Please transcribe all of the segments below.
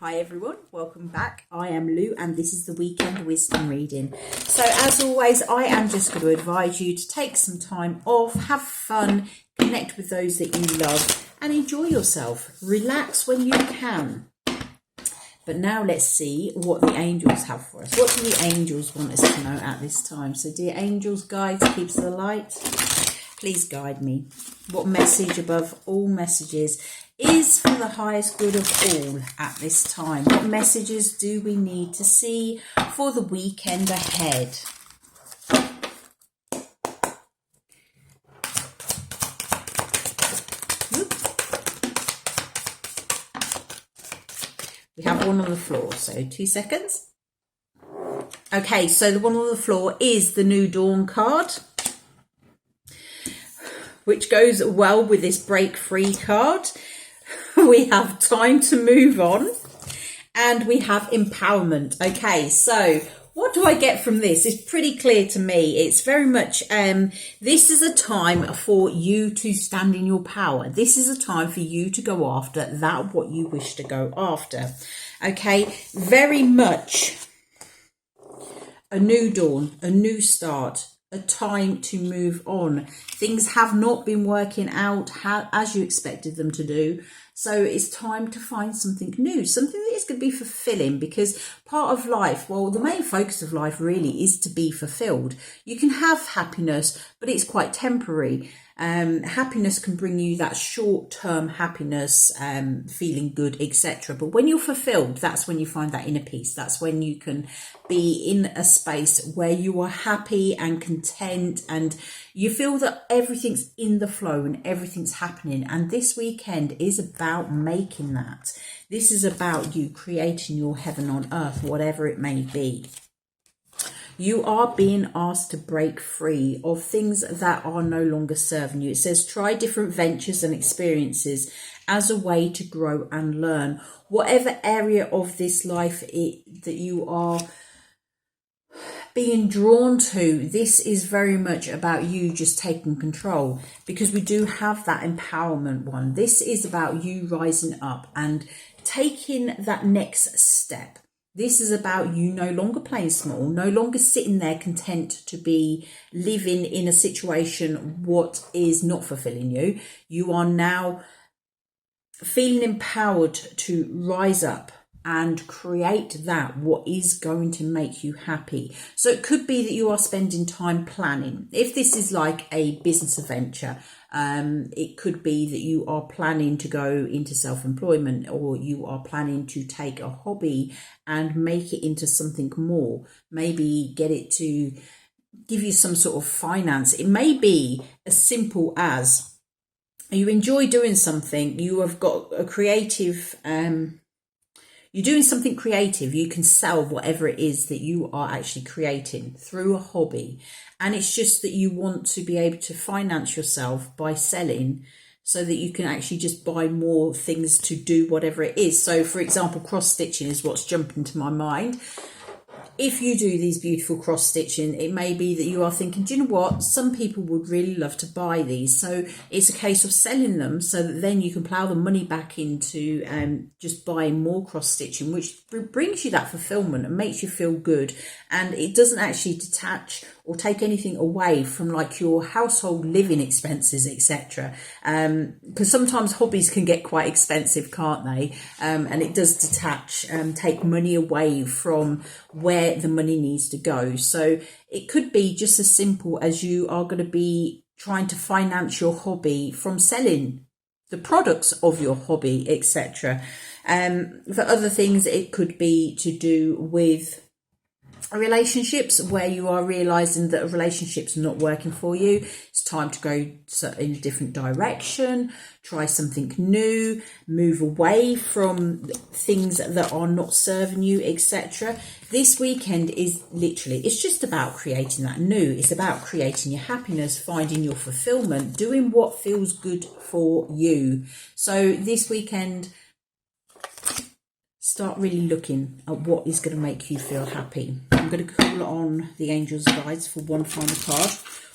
Hi everyone, welcome back. I am Lou and this is the Weekend Wisdom Reading. So as always, I am just going to advise you to take some time off, have fun, connect with those that you love and enjoy yourself. Relax when you can. But now let's see what the angels have for us. What do the angels want us to know at this time? So dear angels, guides, keepers of the light, please guide me. What message above all messages is for the highest good of all at this time? What messages do we need to see for the weekend ahead? We have one on the floor, so 2 seconds. Okay, so the one on the floor is the New Dawn card, which goes well with this break free card. We have time to move on and we have empowerment. Okay, so what do I get from this? It's pretty clear to me. It's very much, this is a time for you to stand in your power. This is a time for you to go after that what you wish to go after. Okay, very much a new dawn, a new start, a time to move on. Things have not been working out as you expected them to do. So it's time to find something new, something that is going to be fulfilling, because part of life, well, the main focus of life really is to be fulfilled. You can have happiness, but it's quite temporary. Happiness can bring you that short-term happiness, feeling good, etc. But when you're fulfilled, that's when you find that inner peace. That's when you can be in a space where you are happy and content and you feel that everything's in the flow and everything's happening. And this weekend is about making that. This is about you creating your heaven on earth, whatever it may be. You are being asked to break free of things that are no longer serving you. It says try different ventures and experiences as a way to grow and learn. Whatever area of this life that you are being drawn to, this is very much about you just taking control, because we do have that empowerment one. This is about you rising up and taking that next step. This is about you no longer playing small, no longer sitting there content to be living in a situation what is not fulfilling you. You are now feeling empowered to rise up and create that what is going to make you happy. So it could be that you are spending time planning. If this is like a business adventure, it could be that you are planning to go into self-employment, or you are planning to take a hobby and make it into something more. Maybe get it to give you some sort of finance. It may be as simple as you enjoy doing something, you have got a creative, you're doing something creative, you can sell whatever it is that you are actually creating through a hobby. And it's just that you want to be able to finance yourself by selling, so that you can actually just buy more things to do whatever it is. So for example, cross stitching is what's jumping to my mind. If you do these beautiful cross stitching, it may be that you are thinking, do you know what? Some people would really love to buy these. So it's a case of selling them so that then you can plough the money back into just buying more cross stitching, which brings you that fulfillment and makes you feel good. And it doesn't actually detach or take anything away from like your household living expenses, etc. Because sometimes hobbies can get quite expensive, can't they? And it does detach, take money away from where the money needs to go. So it could be just as simple as you are going to be trying to finance your hobby from selling the products of your hobby, etc. For other things, it could be to do with relationships where you are realizing that a relationship's not working for you. It's time to go in a different direction, try something new, move away from things that are not serving you, etc. This weekend is literally, it's just about creating that new. It's about creating your happiness, finding your fulfillment, doing what feels good for you. So this weekend, start really looking at what is going to make you feel happy. I'm going to call on the angels' guides for one final card.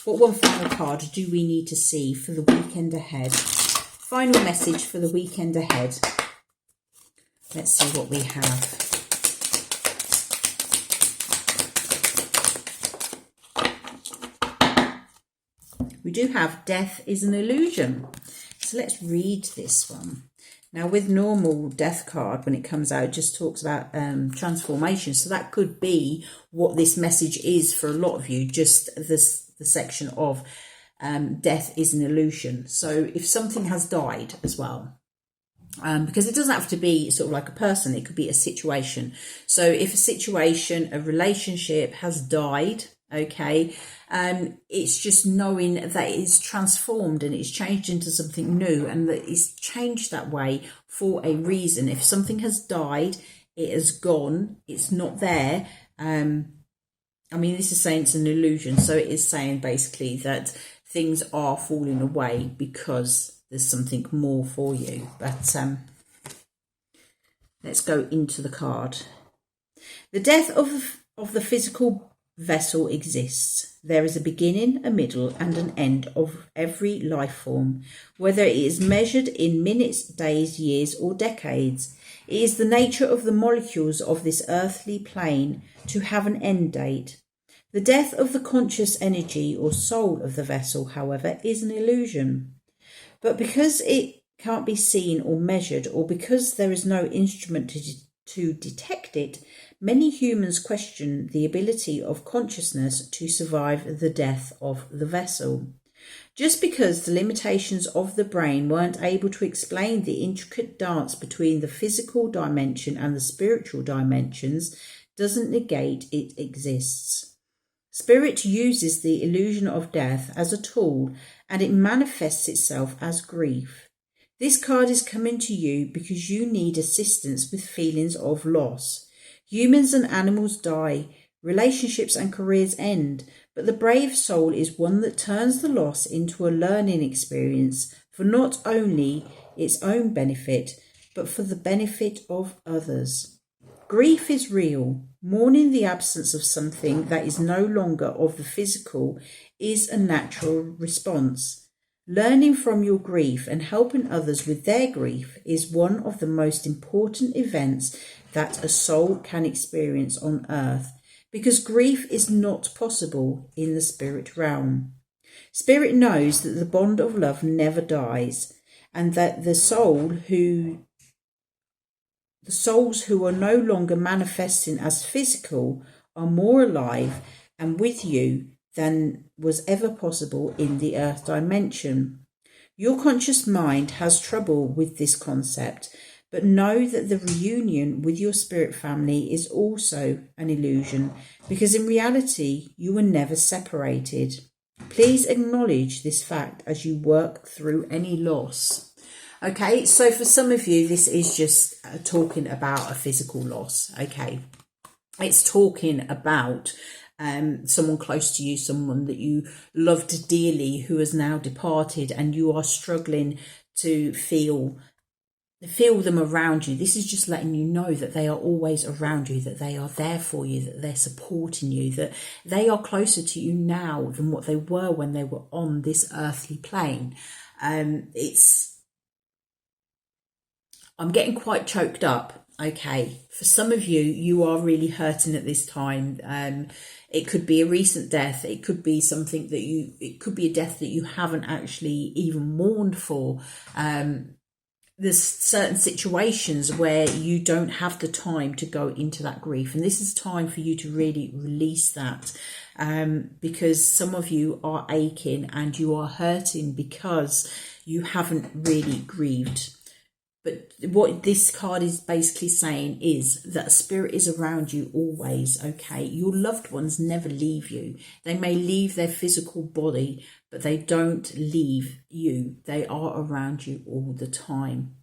What one final card do we need to see for the weekend ahead? Final message for the weekend ahead. Let's see what we have. We do have death is an illusion. So let's read this one. Now, with normal death card, when it comes out, it just talks about transformation. So that could be what this message is for a lot of you, just the section of death is an illusion. So if something has died as well, because it doesn't have to be sort of like a person, it could be a situation. So if a situation, a relationship has died, okay, it's just knowing that it's transformed and it's changed into something new, and that it's changed that way for a reason. If something has died, it has gone, it's not there. I mean, this is saying it's an illusion, so it is saying basically that things are falling away because there's something more for you. But let's go into the card. The death of the physical vessel exists. There is a beginning, a middle, and an end of every life form, whether it is measured in minutes, days, years, or decades. It is the nature of the molecules of this earthly plane to have an end date. The death of the conscious energy or soul of the vessel, however, is an illusion. But because it can't be seen or measured, or because there is no instrument to detect it, many humans question the ability of consciousness to survive the death of the vessel. Just because the limitations of the brain weren't able to explain the intricate dance between the physical dimension and the spiritual dimensions doesn't negate it exists. Spirit uses the illusion of death as a tool, and it manifests itself as grief. This card is coming to you because you need assistance with feelings of loss. Humans and animals die, relationships and careers end, but the brave soul is one that turns the loss into a learning experience for not only its own benefit, but for the benefit of others. Grief is real. Mourning the absence of something that is no longer of the physical is a natural response. Learning from your grief and helping others with their grief is one of the most important events that a soul can experience on earth, because grief is not possible in the spirit realm. Spirit knows that the bond of love never dies, and that the souls who are no longer manifesting as physical are more alive and with you than was ever possible in the earth dimension. Your conscious mind has trouble with this concept, but know that the reunion with your spirit family is also an illusion, because in reality you were never separated. Please acknowledge this fact as you work through any loss. Okay, so for some of you, this is just talking about a physical loss. Okay, it's talking about someone close to you, someone that you loved dearly who has now departed, and you are struggling to feel them around you. This is just letting you know that they are always around you, that they are there for you, that they're supporting you, that they are closer to you now than what they were when they were on this earthly plane. I'm getting quite choked up. Okay, for some of you, you are really hurting at this time. It could be a recent death. It could be something that it could be a death that you haven't actually even mourned for. There's certain situations where you don't have the time to go into that grief. And this is time for you to really release that, because some of you are aching and you are hurting because you haven't really grieved. But what this card is basically saying is that spirit is around you always, okay? Your loved ones never leave you. They may leave their physical body, but they don't leave you. They are around you all the time,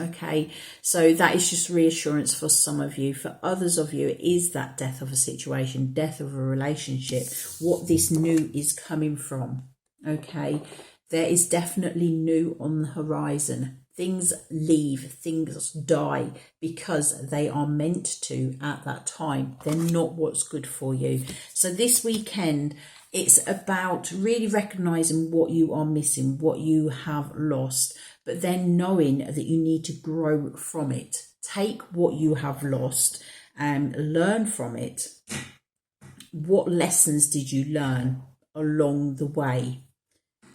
okay? So that is just reassurance for some of you. For others of you, it is that death of a situation, death of a relationship, what this new is coming from, okay? There is definitely new on the horizon. Things leave, things die because they are meant to at that time. They're not what's good for you. So this weekend, it's about really recognizing what you are missing, what you have lost, but then knowing that you need to grow from it. take what you have lost and learn from it. What lessons did you learn along the way?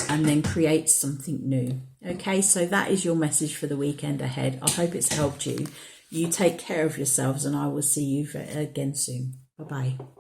And then create something new. Okay, so that is your message for the weekend ahead. I hope it's helped you. You take care of yourselves, and I will see you again soon. Bye-bye.